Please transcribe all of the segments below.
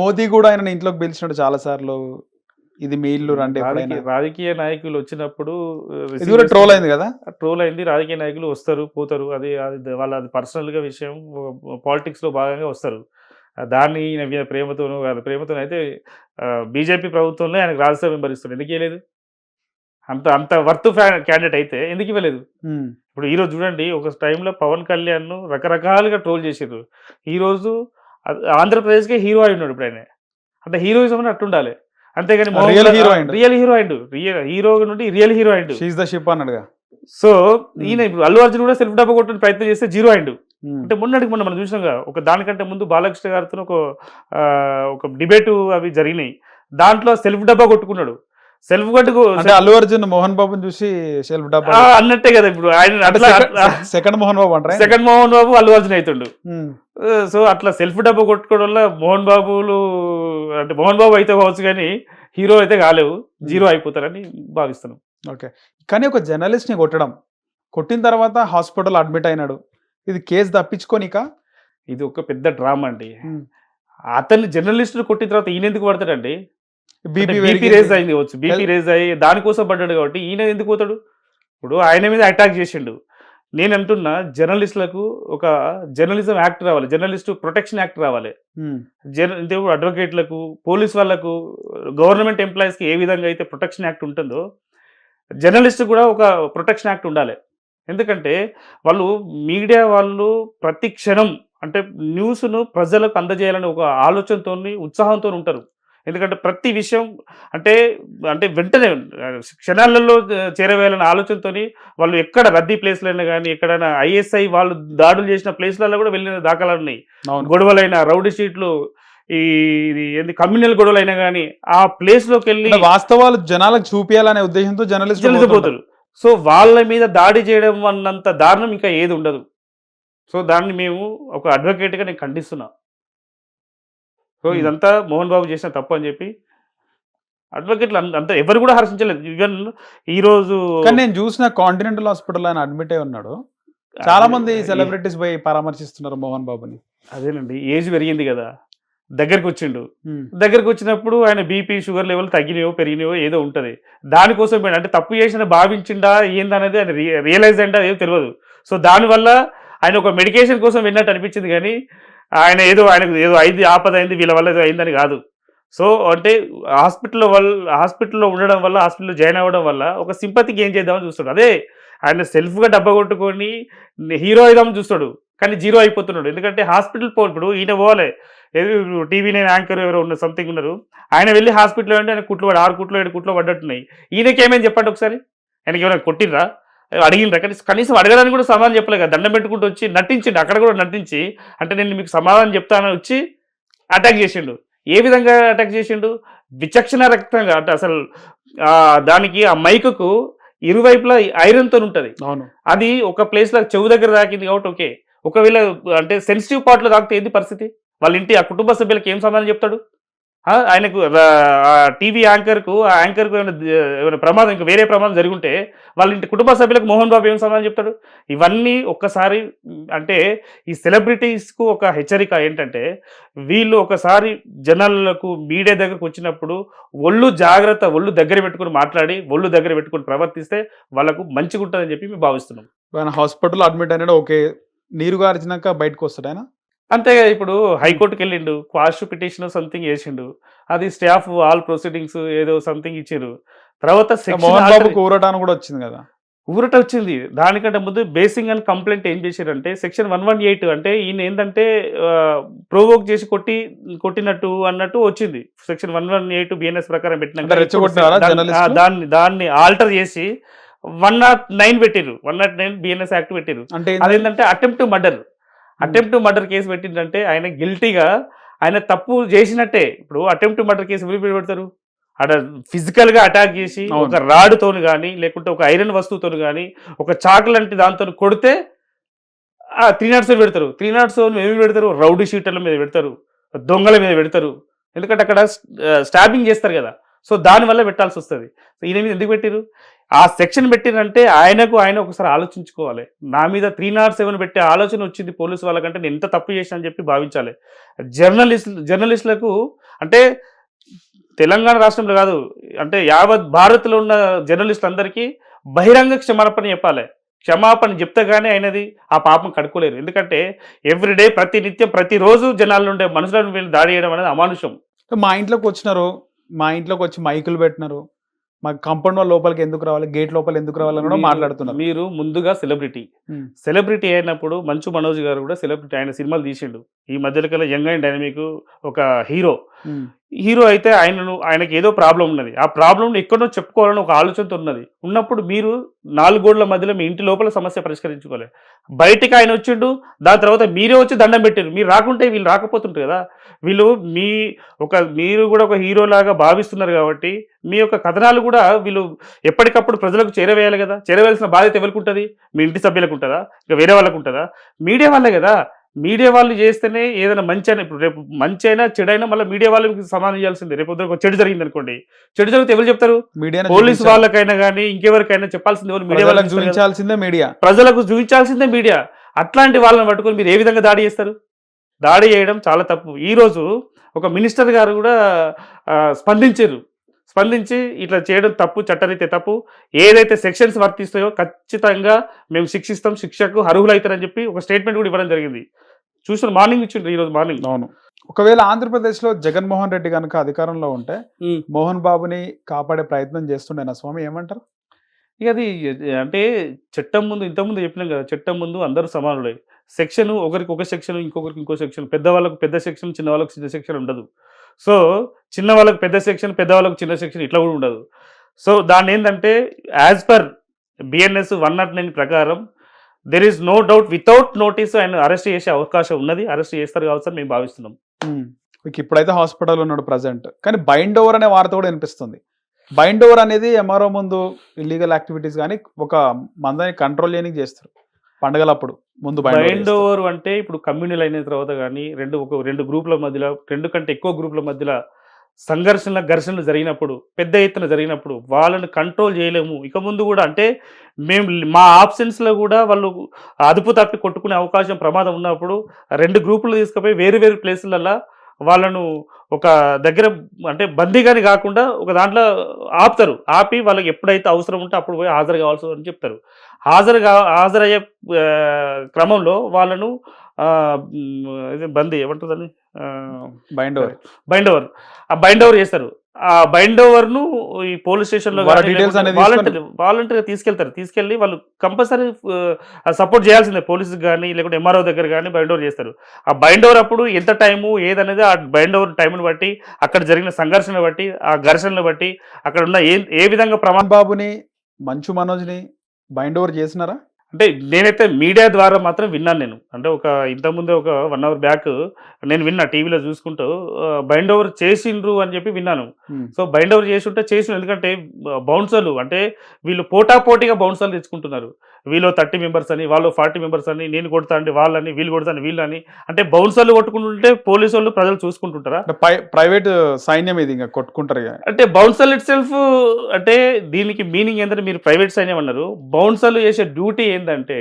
మోదీ కూడా ఆయన ఇంట్లోకి పిలిచినాడు చాలా సార్లు. ఇది మీ ఇల్లు రండి ఎప్పుడైనా. రాజకీయ నాయకులు వచ్చినప్పుడు ఇది కూడా ట్రోల్ అయింది కదా. ట్రోల్ అయింది. రాజకీయ నాయకులు వస్తారు పోతారు, అది వాళ్ళ అది పర్సనల్గా విషయం, పాలిటిక్స్లో భాగంగా వస్తారు. దాన్ని ఈయన మీద ప్రేమతోనూ కాదు, ప్రేమతో అయితే బీజేపీ ప్రభుత్వంలో ఆయనకు రాజ్యసభ మెంబర్ ఇస్తారు, ఎందుకు ఇవ్వలేదు? అంత అంత వర్త్ క్యాండిడేట్ అయితే ఎందుకు ఇవ్వలేదు? ఇప్పుడు ఈరోజు చూడండి, ఒక టైంలో పవన్ కళ్యాణ్ రకరకాలుగా ట్రోల్ చేసారు. ఈరోజు ఆంధ్రప్రదేశ్కే హీరో అయి ఉన్నాడు ఇప్పుడు ఆయన. అంటే హీరోయిజం అని అట్టుండాలి, అంతేగాని రియల్ హీరో అయిండు, హీరో నుండి రియల్ హీరో అయిండు. షీస్ ద షిప్ అన్నాడుగా. సో ఈయన ఇప్పుడు అల్లు అర్జున్ కూడా సెల్ఫ్ డబ్బా కొట్టిన ప్రయత్నం చేస్తే జీరో అయిండు. అంటే మొన్నటికి మొన్న మనం చూసినాం కదా, ఒక దానికంటే ముందు బాలకృష్ణ గారితో ఒక డిబేట్ అవి జరిగినాయి. దాంట్లో సెల్ఫ్ డబ్బా కొట్టుకున్నాడు. సెల్ఫ్ గట్టుకు అంటే అల్లు అర్జున్ మోహన్ బాబుని చూసి సెల్ఫ్ డబ్బా అన్నట్టే కదా. ఇప్పుడు ఆయన సెకండ్ మోహన్ బాబు అంటారు, సెకండ్ మోహన్ బాబు అల్లు అర్జున్ అవుతుండు. సో అట్లా సెల్ఫ్ డబ్బా కొట్టుకోవడం వల్ల మోహన్ బాబులు అంటే మోహన్ బాబు అయితే కావచ్చు కానీ హీరో అయితే కాలేవు, జీరో అయిపోతారని భావిస్తున్నాం. ఓకే, కానీ ఒక జర్నలిస్ట్ ని కొట్టిన తర్వాత హాస్పిటల్ అడ్మిట్ అయినాడు. ఇది కేసు తప్పించుకోనిక? ఇది ఒక పెద్ద డ్రామా అండి. అతన్ని జర్నలిస్టులు కొట్టిన తర్వాత ఈయన ఎందుకు పడతాడండి? బీపీ రేజ్ అయింది కావచ్చు, బీపీ రేజ్ అయ్యి దానికోసం పడ్డాడు కాబట్టి ఈయన ఎందుకు పోతాడు? ఇప్పుడు ఆయన మీద అటాక్ చేసిండు. నేను అంటున్నా, జర్నలిస్టులకు ఒక జర్నలిజం యాక్ట్ రావాలి, జర్నలిస్టు ప్రొటెక్షన్ యాక్ట్ రావాలి. అడ్వకేట్లకు, పోలీస్ వాళ్ళకు, గవర్నమెంట్ ఎంప్లాయీస్కి ఏ విధంగా అయితే ప్రొటెక్షన్ యాక్ట్ ఉంటుందో జర్నలిస్ట్ కూడా ఒక ప్రొటెక్షన్ యాక్ట్ ఉండాలి. ఎందుకంటే మీడియా వాళ్ళు ప్రతి క్షణం అంటే న్యూస్ను ప్రజలకు అందజేయాలని ఒక ఆలోచనతో, ఉత్సాహంతో ఉంటారు. ఎందుకంటే ప్రతి విషయం అంటే అంటే వెంటనే క్షణాలలో చేరవేయాలనే ఆలోచనతో వాళ్ళు ఎక్కడ రద్దీ ప్లేస్లైనా కానీ, ఎక్కడైనా ఐఎస్ఐ వాళ్ళు దాడులు చేసిన ప్లేస్లలో కూడా వెళ్ళిన దాఖలాలు ఉన్నాయి. గొడవలైన, రౌడీ షీట్లు, ఏంది కమ్యూనల్ గొడవలైనా కానీ ఆ ప్లేస్లోకి వెళ్ళి వాస్తవాలు జనాలకు చూపించాలనే ఉద్దేశంతో జర్నలిస్టులు పోతారు. సో వాళ్ళ మీద దాడి చేయడం అన్నంత దారుణం ఇంకా ఏది ఉండదు. సో దాన్ని మేము ఒక అడ్వకేట్గా నేను ఖండిస్తున్నా. సో ఇదంతా మోహన్ బాబు చేసిన తప్పు అని చెప్పి అడ్వకేట్లు అంతా ఎవరు కూడా హర్షించలేదు. ఈవెన్ ఈరోజు నేను చూసిన కాంటినెంటల్ హాస్పిటల్ ఆయన అడ్మిట్ అయి ఉన్నాడు. చాలా మంది సెలబ్రిటీస్ పోయి పరామర్శిస్తున్నారు మోహన్ బాబుని. అదేనండి, ఏజ్ పెరిగింది కదా, దగ్గరికి వచ్చిండు. దగ్గరికి వచ్చినప్పుడు ఆయన బీపీ, షుగర్ లెవెల్ తగ్గినాయో పెరిగినాయో ఏదో ఉంటుంది. దానికోసం అంటే తప్పు చేసిన భావించిండా ఏందనేది ఆయన రియలైజ్ అంటే ఏదో తెలియదు. సో దానివల్ల ఆయన ఒక మెడికేషన్ కోసం విన్నట్టు అనిపించింది, కానీ ఆయనకు ఏదో అయింది, ఆపద అయింది, వీళ్ళ వల్ల ఏదో అయిందని కాదు. సో అంటే హాస్పిటల్లో ఉండడం వల్ల, హాస్పిటల్లో జాయిన్ అవ్వడం వల్ల ఒక సింపతికి ఏం చేద్దామని చూస్తాడు. అదే ఆయన సెల్ఫ్గా డబ్బా కొట్టుకొని హీరో అయిదామని చూస్తాడు, కానీ జీరో అయిపోతున్నాడు. ఎందుకంటే హాస్పిటల్ ఇప్పుడు ఈయన పోవాలి, TV9 యాంకర్ ఎవరో ఉన్న సంథింగ్ ఉన్నారు, ఆయన వెళ్ళి హాస్పిటల్లో అంటే ఆయన 6 కుట్లు 7 కుట్లు పడ్డట్టున్నాయి. ఈయనకేమైంది చెప్పండి ఒకసారి? ఆయనకి ఏమైనా కొట్టినరా, అడిగినరా? కనీసం అడగడానికి కూడా సమాధానం చెప్పలే కదా, దండం పెట్టుకుంటూ వచ్చి నటించిండు, అక్కడ కూడా నటించి అంటే నేను మీకు సమాధానం చెప్తానని వచ్చి అటాక్ చేసిండు. ఏ విధంగా అటాక్ చేసిండు? విచక్షణ రక్తంగా. అంటే అసలు దానికి ఆ మైకుకు ఇరువైపులా ఐరన్తో ఉంటుంది. అది ఒక ప్లేస్లో చెవు దగ్గర తాకింది కాబట్టి ఓకే. ఒకవేళ అంటే సెన్సిటివ్ పార్ట్లో తాకితే ఏంది పరిస్థితి? వాళ్ళ ఇంటి ఆ కుటుంబ సభ్యులకు ఏం సమాధానం చెప్తాడు? ఆయనకు టీవీ యాంకర్కు ఏమైనా ప్రమాదం, ఇంకా వేరే ప్రమాదం జరుగుంటే వాళ్ళ ఇంటి కుటుంబ సభ్యులకు మోహన్ బాబు ఏం సమాధానం చెప్తాడు? ఇవన్నీ ఒక్కసారి అంటే ఈ సెలబ్రిటీస్కు ఒక హెచ్చరిక ఏంటంటే, వీళ్ళు ఒకసారి జనాలకు మీడియా దగ్గరకు వచ్చినప్పుడు ఒళ్ళు జాగ్రత్త, ఒళ్ళు దగ్గర పెట్టుకుని మాట్లాడి, ఒళ్ళు దగ్గర పెట్టుకుని ప్రవర్తిస్తే వాళ్ళకు మంచిగా ఉంటుందని చెప్పి మేము భావిస్తున్నాం. ఆయన హాస్పిటల్ అడ్మిట్ అయినాడు, ఓకే, నీరు గార్చినాక బయటకు వస్తాడు ఆయన. అంతేగా, ఇప్పుడు హైకోర్టుకి వెళ్ళిండు, క్వాష్ పిటిషన్ సంథింగ్ చేసిండు, అది స్టే ఆఫ్ ఆల్ ప్రొసీడింగ్స్ ఏదో సంథింగ్ ఇచ్చారు. తర్వాత ఊరటాను కూడా వచ్చింది కదా, ఊరట వచ్చింది. దానికంటే ముందు బేసింగ్ అండ్ కంప్లైంట్ ఏం చేశారంటే సెక్షన్ 118 అంటే ఈయన ఏంటంటే ప్రోవోక్ చేసి కొట్టినట్టు అన్నట్టు వచ్చింది. సెక్షన్ 118 BNS ప్రకారం పెట్టినాక దాన్ని ఆల్టర్ చేసి 109 పెట్టిరు, 109 BNS యాక్ట్ పెట్టిరు. అదేంటంటే అటెంప్ట్ టు మర్డర్ కేసు పెట్టిందంటే ఆయన గిల్టీగా, ఆయన తప్పు చేసినట్టే. ఇప్పుడు అటెంప్ట్ టు మర్డర్ కేసు ఎవరు పెడతారు? అక్కడ ఫిజికల్గా అటాక్ చేసి ఒక రాడ్తోని కానీ, లేకుంటే ఒక ఐరన్ వస్తువుతో కానీ, ఒక చాక్ లాంటి దాంతో కొడితే 307 పెడతారు. 307 ఏమి పెడతారు? రౌడీ షీటర్ల మీద పెడతారు, దొంగల మీద పెడతారు. ఎందుకంటే అక్కడ స్టాబింగ్ చేస్తారు కదా. సో దానివల్ల పెట్టాల్సి వస్తుంది. ఈయన మీద ఎందుకు పెట్టిరు? ఆ సెక్షన్ పెట్టిరంటే ఆయన ఒకసారి ఆలోచించుకోవాలి. నా మీద 307 పెట్టే ఆలోచన వచ్చింది పోలీసు వాళ్ళకంటే నేను ఎంత తప్పు చేశాను అని చెప్పి భావించాలి. జర్నలిస్టులకు అంటే తెలంగాణ రాష్ట్రంలో కాదు, అంటే యావత్ భారత్లో ఉన్న జర్నలిస్టులు అందరికీ బహిరంగ క్షమాపణ చెప్పాలి. క్షమాపణ చెప్తే కానీ అయినది ఆ పాపం కడుక్కోలేరు. ఎందుకంటే ఎవ్రీడే నిత్యం ప్రతిరోజు జనాల నుండే మనుషులను వీళ్ళు దాడి చేయడం అనేది అమానుషం. మా ఇంట్లోకి వచ్చినారు, మా ఇంట్లోకి వచ్చి మైకులు పెట్టినారు, మా కాంపౌండ్ వాళ్ళ లోపలికి ఎందుకు రావాలి, గేట్ లోపల ఎందుకు రావాలని కూడా మాట్లాడుతున్నారు. మీరు ముందుగా సెలబ్రిటీ అయినప్పుడు మంచు మనోజ్ గారు కూడా సెలబ్రిటీ, ఆయన సినిమాలు తీసిండు. ఈ మధ్యలో కల్లా యంగ్ అండ్ డైనమిక్ ఒక హీరో అయితే ఆయనకి ఏదో ప్రాబ్లం ఉన్నది. ఆ ప్రాబ్లం ఎక్కడో చెప్పుకోవాలని ఒక ఆలోచనతో ఉన్నప్పుడు మీరు 4 గోడల మధ్యలో మీ ఇంటి లోపల సమస్య పరిష్కరించుకోవాలి. బయటికి ఆయన వచ్చిండు, దాని తర్వాత మీరే వచ్చి దండం పెట్టారు. మీరు రాకుంటే వీళ్ళు రాకపోతుంటారు కదా. మీరు కూడా ఒక హీరో లాగా భావిస్తున్నారు కాబట్టి మీ యొక్క కథనాలు కూడా వీళ్ళు ఎప్పటికప్పుడు ప్రజలకు చేరవేయాలి కదా. చేరవేయాల్సిన బాధ్యత ఎవరికి ఉంటుంది? మీ ఇంటి సభ్యులకు ఉంటుందా? ఇంకా వేరే వాళ్ళకు ఉంటుందా? మీడియా వాళ్ళే కదా. మీడియా వాళ్ళు చేస్తేనే ఏదైనా మంచి అయినా, ఇప్పుడు రేపు మంచి అయినా చెడైనా మళ్ళీ మీడియా వాళ్ళకి సమాధానం చేయాల్సిందే. రేపు ఒక చెడు జరిగింది అనుకోండి, చెడు జరిగితే ఎవరు చెప్తారు? పోలీసు వాళ్ళకైనా కానీ ఇంకెవరికైనా చెప్పాల్సింది ఎవరు? మీడియా వాళ్ళకి చూపించాల్సిందే మీడియా, ప్రజలకు చూపించాల్సిందే మీడియా. అట్లాంటి వాళ్ళని పట్టుకొని మీరు ఏ విధంగా దాడి చేస్తారు? దాడి చేయడం చాలా తప్పు. ఈరోజు ఒక మినిస్టర్ గారు కూడా స్పందించి ఇట్లా చేయడం తప్పు, చట్టరీత్యా తప్పు. ఏదైతే సెక్షన్స్ వర్తిస్తాయో ఖచ్చితంగా మేము శిక్షిస్తాం, శిక్షకు అర్హులైతారని చెప్పి ఒక స్టేట్మెంట్ కూడా ఇవ్వడం జరిగింది. చూసిన మార్నింగ్ ఇచ్చిండ్రు, ఈరోజు మార్నింగ్. అవును. ఒకవేళ ఆంధ్రప్రదేశ్లో జగన్మోహన్ రెడ్డి కనుక అధికారంలో ఉంటే మోహన్ బాబుని కాపాడే ప్రయత్నం చేస్తుండేనా స్వామి, ఏమంటారు? ఇక అది అంటే చట్టం ముందు, ఇంతకుముందు చెప్పినాం కదా, చట్టం ముందు అందరూ సమానులే. సెక్షన్ ఒకరికి ఒక సెక్షన్, ఇంకొకరికి ఇంకో సెక్షన్. పెద్దవాళ్ళకు పెద్ద సెక్షన్, చిన్న వాళ్ళకు చిన్న సెక్షన్ ఉండదు. సో చిన్న వాళ్ళకు పెద్ద సెక్షన్, పెద్దవాళ్ళకు చిన్న సెక్షన్ ఇట్లా కూడా ఉండదు. సో దాన్ని ఏంటంటే యాజ్ పర్ BNS 109 ప్రకారం there is no doubt, without notice ఆయన అరెస్ట్ చేసే అవకాశం ఉన్నది. అరెస్ట్ చేస్తారు కావచ్చు అని మేము భావిస్తున్నాం. ఇప్పుడైతే హాస్పిటల్ ఉన్నాడు ప్రజెంట్, కానీ బైండ్ ఓవర్ అనే వార్త కూడా వినిపిస్తుంది. బైండ్ ఓవర్ అనేది MRO ముందు ఇల్లీగల్ యాక్టివిటీస్ కానీ ఒక మందని కంట్రోల్ చేయడానికి చేస్తారు పండుగలప్పుడు. ముందు బైండ్ ఓవర్ అంటే ఇప్పుడు కమ్యూనల్ అయిన తర్వాత కానీ రెండు గ్రూపుల మధ్యలో, 2 కంటే ఎక్కువ గ్రూపుల మధ్యలో ఘర్షణలు జరిగినప్పుడు, పెద్ద ఎత్తున జరిగినప్పుడు వాళ్ళని కంట్రోల్ చేయలేము. ఇక ముందు కూడా అంటే మేము మా ఆప్షన్స్లో కూడా వాళ్ళు అదుపు తప్పి కొట్టుకునే అవకాశం, ప్రమాదం ఉన్నప్పుడు 2 గ్రూపులు తీసుకుపోయి వేరు ప్లేసులలో వాళ్ళను ఒక దగ్గర అంటే బందీగాని కాకుండా ఒక దాంట్లో ఆపి వాళ్ళకి ఎప్పుడైతే అవసరం ఉంటే అప్పుడు పోయి హాజరు కావాల్సి అని చెప్తారు. హాజరయ్యే క్రమంలో వాళ్ళను బందీ ఏమంటుందని బైండ్ ఓవర్ చేస్తారు. ఆ బైండ్ ఓవర్ను ఈ పోలీస్ స్టేషన్లో వాలంటీర్గా తీసుకెళ్ళి వాళ్ళు కంపల్సరీ సపోర్ట్ చేయాల్సిందే. పోలీసుకి కానీ లేకుంటే MRO దగ్గర కానీ బైండ్ ఓవర్ చేస్తారు. ఆ బైండ్ ఓవర్ అప్పుడు ఎంత టైము ఏదనేది ఆ బైండ్ ఓవర్ టైంని బట్టి, అక్కడ జరిగిన సంఘర్షణ బట్టి, ఆ ఘర్షణను బట్టి, అక్కడ ఉన్న ఏ విధంగా బాబుని, మంచు మనోజ్ని బైండ్ ఓవర్ చేసినారా? అంటే నేనైతే మీడియా ద్వారా మాత్రం విన్నాను. నేను అంటే ఇంతకుముందే ఒక 1 అవర్ బ్యాక్ నేను విన్నా, టీవీలో చూసుకుంటూ బైండ్ ఓవర్ చేసిండ్రు అని చెప్పి విన్నాను. సో బైండ్ ఓవర్ చేసిన ఎందుకంటే బౌన్సర్లు అంటే వీళ్ళు పోటాపోటీగా బౌన్సర్లు తెచ్చుకుంటున్నారు. వీళ్ళు 30 మెంబర్స్ అని, వాళ్ళు 40 మెంబర్స్ అని, నేను కొడతా అంటే వాళ్ళని, వీళ్ళు కొడతాను వీళ్ళని, అంటే బౌన్సర్లు కొట్టుకుంటుంటే పోలీసు వాళ్ళు ప్రజలు చూసుకుంటుంటారా? ప్రైవేట్ సైన్యం ఇది ఇంకా కొట్టుకుంటారు. అంటే బౌన్సర్లు ఇట్ సెల్ఫ్ అంటే దీనికి మీనింగ్ ఏంటంటే, మీరు ప్రైవేట్ సైన్యం అన్నారు. బౌన్సర్లు చేసే డ్యూటీ ఏంటంటే,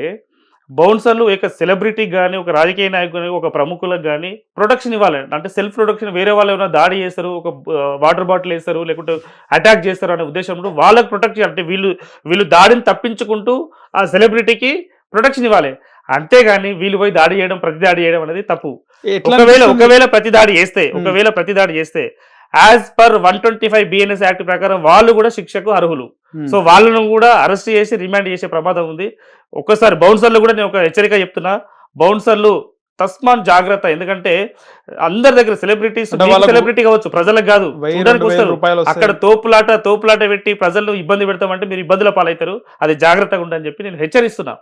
బౌన్సర్లు ఒక సెలబ్రిటీకి కానీ, ఒక రాజకీయ నాయకులు కానీ, ఒక ప్రముఖులకు కానీ ప్రొటెక్షన్ ఇవ్వాలి. అంటే సెల్ఫ్ ప్రొటెక్షన్. వేరే వాళ్ళు ఏమైనా దాడి చేస్తారు, ఒక వాటర్ బాటిల్ వేస్తారు, లేకుంటే అటాక్ చేస్తారు అనే ఉద్దేశంలో వాళ్ళకి ప్రొటెక్ట్ చేయాలి. అంటే వీళ్ళు దాడిని తప్పించుకుంటూ ఆ సెలబ్రిటీకి ప్రొటెక్షన్ ఇవ్వాలి. అంతేగాని వీళ్ళు పోయి ప్రతి దాడి చేయడం అనేది తప్పు. ఒకవేళ ప్రతి దాడి చేస్తే యాజ్ పర్ 125 BNS యాక్ట్ ప్రకారం వాళ్ళు కూడా శిక్షకు అర్హులు. సో వాళ్ళను కూడా అరెస్ట్ చేసి రిమాండ్ చేసే ప్రమాదం ఉంది. ఒక్కసారి బౌన్సర్లు కూడా నేను ఒక హెచ్చరిక చెప్తున్నా, బౌన్సర్లు తస్మాన్ జాగ్రత్త. ఎందుకంటే అందరి దగ్గర సెలబ్రిటీ కావచ్చు, ప్రజలకు కాదు, చూడడానికి వస్తారు. అక్కడ తోపులాట పెట్టి ప్రజలను ఇబ్బంది పెడతామంటే మీరు ఇబ్బందుల పాలవుతారు. అది జాగ్రత్తగా ఉండని చెప్పి నేను హెచ్చరిస్తున్నా.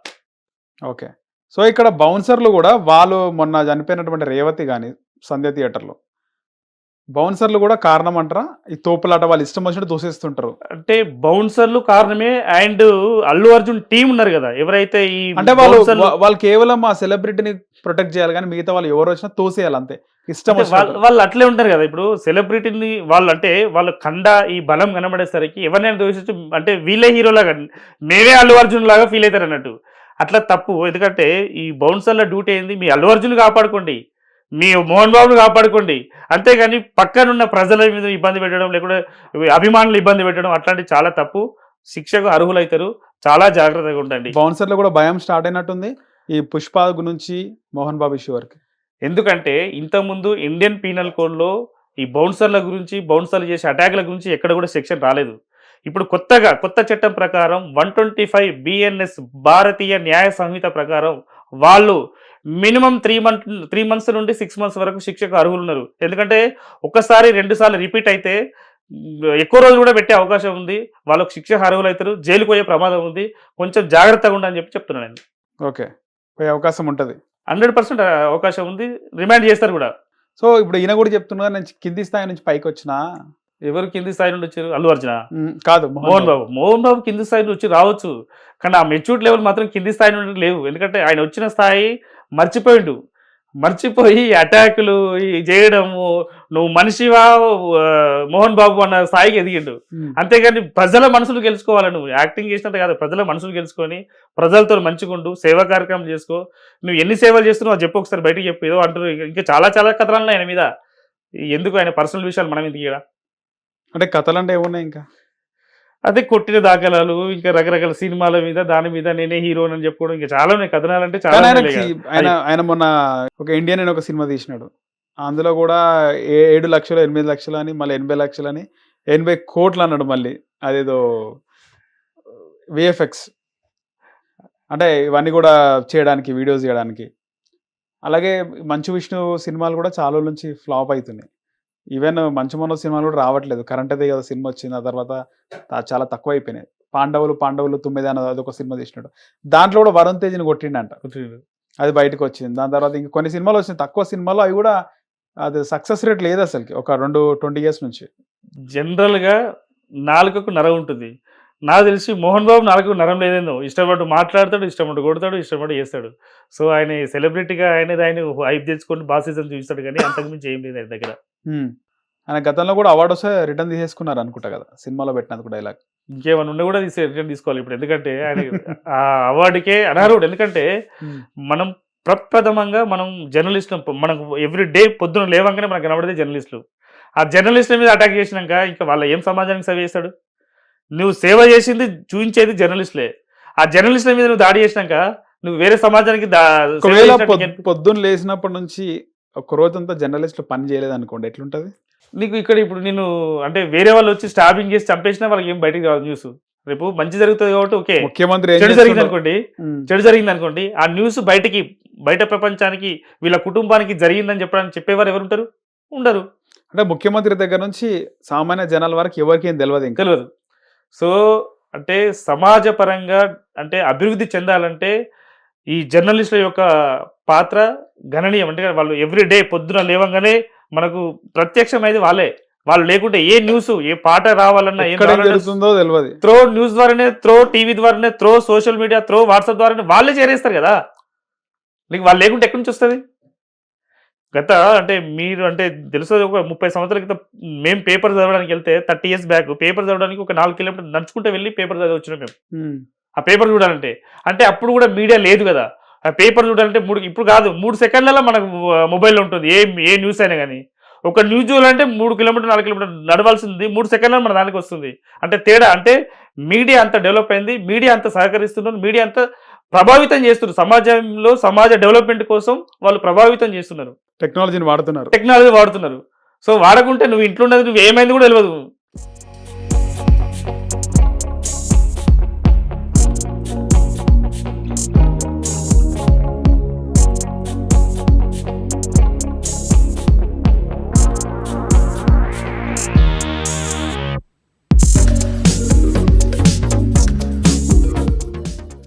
ఓకే. సో ఇక్కడ బౌన్సర్లు కూడా వాళ్ళు మొన్న చనిపోయినటువంటి రేవతి కానీ సంధ్య థియేటర్లో బౌన్సర్లు కూడా కారణం అంటారా? ఈ తోపులాట వాళ్ళు ఇష్టం వచ్చినట్టు తోసేస్తుంటారు. అంటే బౌన్సర్లు కారణమే, అండ్ అల్లు అర్జున్ టీం ఉన్నారు కదా ఎవరైతే ఈ అంటే వాళ్ళు కేవలం ఆ సెలబ్రిటీని ప్రొటెక్ట్ చేయాలి కానీ మిగతా వాళ్ళు ఎవరు వచ్చినా తోసేయాలి అంతే. ఇష్టం వాళ్ళు అట్లే ఉంటారు కదా. ఇప్పుడు సెలబ్రిటీని వాళ్ళు అంటే వాళ్ళ కండ ఈ బలం కనబడేసరికి ఎవరినైనా దోషించు అంటే వీళ్ళే హీరోలాగా, మేమే అల్లు అర్జున్ లాగా ఫీల్ అవుతారు అన్నట్టు. అట్లా తప్పు. ఎందుకంటే ఈ బౌన్సర్ల డ్యూటీ ఏంది, మీ అల్లు అర్జున్ కాపాడుకోండి, మీ మోహన్ బాబును కాపాడుకోండి, అంతేగాని పక్కనున్న ప్రజల మీద ఇబ్బంది పెట్టడం, లేకుంటే అభిమానులు ఇబ్బంది పెట్టడం అట్లాంటివి చాలా తప్పు. శిక్షకు అర్హులైతారు. చాలా జాగ్రత్తగా ఉండండి. బౌన్సర్లు కూడా భయం స్టార్ట్ అయినట్టుంది ఈ పుష్ప నుంచి మోహన్ బాబు ఇష్యూ వరకు. ఎందుకంటే ఇంతకుముందు ఇండియన్ పీనల్ కోడ్లో ఈ బౌన్సర్ల గురించి, బౌన్సర్లు చేసే అటాక్ల గురించి ఎక్కడ కూడా సెక్షన్ రాలేదు. ఇప్పుడు కొత్త చట్టం ప్రకారం 125 BNS భారతీయ న్యాయ సంహిత ప్రకారం వాళ్ళు మినిమం 3 months నుండి 6 months వరకు శిక్షకు అర్హులు ఉన్నారు. ఎందుకంటే ఒకసారి 2 సార్లు రిపీట్ అయితే ఎక్కువ రోజులు కూడా పెట్టే అవకాశం ఉంది. వాళ్ళకు శిక్ష అర్హులు అవుతారు, జైలుకు పోయే ప్రమాదం ఉంది. కొంచెం జాగ్రత్తగా ఉండని చెప్తున్నాను నేను. ఓకే, పోయే అవకాశం ఉంటుంది, 100% అవకాశం ఉంది. రిమాండ్ చేస్తారు కూడా. సో ఇప్పుడు ఈయన కూడా చెప్తున్నా, నేను కింది స్థాయి నుంచి పైకి వచ్చినా. ఎవరు కింది స్థాయి నుండి వచ్చారు? అల్లు అర్జున కాదు, మోహన్ బాబు కింది స్థాయి నుంచి రావచ్చు, కానీ ఆ మెచ్యూరిటీ లెవెల్ మాత్రం కింది స్థాయి నుండి లేవు. ఎందుకంటే ఆయన వచ్చిన స్థాయి మర్చిపోయి అటాకులు చేయడము, నువ్వు మనిషివా మోహన్ బాబు అన్న స్థాయికి ఎదిగిండు. అంతేగాని ప్రజల మనసులు గెలుచుకోవాలి. నువ్వు యాక్టింగ్ చేసినంత కాదు, ప్రజల మనసులు గెలుచుకొని ప్రజలతో మంచిగుండు, సేవా కార్యక్రమం చేసుకో. నువ్వు ఎన్ని సేవలు చేస్తున్నావు చెప్పు, ఒకసారి బయటకు చెప్పు. ఏదో అంటారు ఇంకా చాలా కథలు ఆయన మీద. ఎందుకు ఆయన పర్సనల్ విషయాలు మనం ఎందుకు ఇక్కడ? అంటే కథలు అంటే ఏమున్నాయి ఇంకా? అదే కొట్టిన దాఖలాలు, ఇంకా రకరకాల సినిమాల మీద, దాని మీద నేనే హీరో అని చెప్పుకోవడం, ఇంకా చాలా ఉన్నాయి కథనాలు. అంటే చాలా ఆయన మొన్న ఒక ఇండియన్ అని ఒక సినిమా తీసినాడు, అందులో కూడా 7 లక్షలు 8 లక్షలు అని, మళ్ళీ 80 లక్షలు అని, 80 కోట్లు అన్నాడు. మళ్ళీ అదేదో VFX అంటే ఇవన్నీ కూడా చేయడానికి, వీడియోస్ చేయడానికి. అలాగే మంచు విష్ణు సినిమాలు కూడా చాలా రోజుల నుంచి ఫ్లాప్ అవుతున్నాయి. ఈవెన్ మంచు మనోజ్ సినిమాలు కూడా రావట్లేదు. కరెంట్ అదే కదా సినిమా వచ్చింది, ఆ తర్వాత చాలా తక్కువ అయిపోయినాయి. పాండవులు 9 అని అదొక సినిమా తీసినాడు, దాంట్లో కూడా వరుణ్ తేజ్ని కొట్టిండంట, అది బయటకు వచ్చింది. దాని తర్వాత ఇంక కొన్ని సినిమాలు వచ్చినాయి, తక్కువ సినిమాలు, అవి కూడా అది సక్సెస్ రేట్ లేదు అసలుకి ఒక 20 years నుంచి. జనరల్గా నాలుకకు నరం ఉంటుంది. నాకు తెలిసి మోహన్ బాబు నాలుకకు నరం లేదేందో, ఇష్టపడి మాట్లాడతాడు, ఇష్టపడి కొడతాడు, ఇష్టపడి చేస్తాడు. సో ఆయన సెలబ్రిటీగా ఆయన హైప్ తెచ్చుకొని బాసిజం చూపిస్తాడు, కానీ అంతకుమించి ఏం లేదు ఆయన దగ్గర. ఆయన గతంలో కూడా అవార్డు వస్తే రిటర్న్ తీసేసుకున్నారు అనుకుంటా కదా సినిమాలో పెట్టినందుకు డైలాగ్. ఇంకేమైనా ఉన్నా కూడా రిటర్న్ తీసుకోవాలి ఇప్పుడు, ఎందుకంటే ఆయన ఆ అవార్డుకే అనర్హుడు. ఎందుకంటే మనం ప్రప్రథమంగా మనం జర్నలిస్టులు, మనకు ఎవ్రీ డే పొద్దున లేవంగానే మనకు కనబడేది జర్నలిస్టులు. ఆ జర్నలిస్టుల మీద అటాక్ చేసినాక ఇంకా వాళ్ళ ఏం సమాజానికి సేవ చేస్తాడు? నువ్వు సేవ చేసింది చూపించేది జర్నలిస్టులే. ఆ జర్నలిస్టుల మీద నువ్వు దాడి చేసినాక నువ్వు వేరే సమాజానికి పొద్దున్న లేచినప్పటి నుంచి ఒక రోజంతా జర్నలిస్టులు పని చేయలేదు అనుకోండి, ఎట్లుంటది నీకు? ఇక్కడ ఇప్పుడు నేను అంటే వేరే వాళ్ళు వచ్చి స్టాబింగ్ చేసి చంపేసినా వాళ్ళకి ఏం బయటకు రాదు న్యూస్. రేపు మంచి జరుగుతుంది కాబట్టి ఓకే, ముఖ్యమంత్రి చెడు జరిగింది అనుకోండి, ఆ న్యూస్ బయట ప్రపంచానికి, వీళ్ళ కుటుంబానికి జరిగిందని చెప్పేవారు ఎవరు ఉంటారు? ఉండరు. అంటే ముఖ్యమంత్రి దగ్గర నుంచి సామాన్య జనాల వరకు ఎవరికి ఏం తెలియదు. సో అంటే సమాజ పరంగా అంటే అభివృద్ధి చెందాలంటే ఈ జర్నలిస్టుల యొక్క పాత్ర గణనీయం. అంటే వాళ్ళు ఎవ్రీ డే పొద్దున లేవంగానే మనకు ప్రత్యక్షమైంది వాళ్ళు లేకుంటే ఏ న్యూస్, ఏ పాట రావాలన్నా ఏం జరుగుతుందో తెలియదు. త్రో న్యూస్ ద్వారానే, త్రో టీవీ ద్వారానే, throw social media, throw WhatsApp ద్వారానే వాళ్ళే చేరేస్తారు కదా. నీకు వాళ్ళు లేకుంటే ఎక్కడి నుంచి వస్తుంది? అంటే మీరు అంటే తెలుసు, ఒక 30 సంవత్సరాల క్రితం మేము పేపర్ చదవడానికి వెళ్తే 30 years బ్యాక్ పేపర్ చదవడానికి ఒక 4 kilometers నడుచుకుంటే వెళ్ళి పేపర్ చదివి వచ్చినాం మేము. ఆ పేపర్ చూడాలంటే అంటే అప్పుడు కూడా మీడియా లేదు కదా. ఆ పేపర్ చూడాలంటే ఇప్పుడు కాదు, 3 seconds మనకు మొబైల్లో ఉంటుంది ఏ న్యూస్ అయినా కానీ. ఒక న్యూస్ చూడాలంటే 3 kilometers 4 kilometers నడవాల్సింది 3 seconds మన దానికి వస్తుంది. అంటే తేడా అంటే మీడియా అంత డెవలప్ అయింది, మీడియా అంత సహకరిస్తున్నారు, మీడియా అంత ప్రభావితం చేస్తున్నారు. సమాజంలో సమాజ డెవలప్మెంట్ కోసం వాళ్ళు ప్రభావితం చేస్తున్నారు, టెక్నాలజీ వాడుతున్నారు. సో వాడకుంటే నువ్వు ఇంట్లో ఉన్నది నువ్వు ఏమైంది కూడా తెలియదు.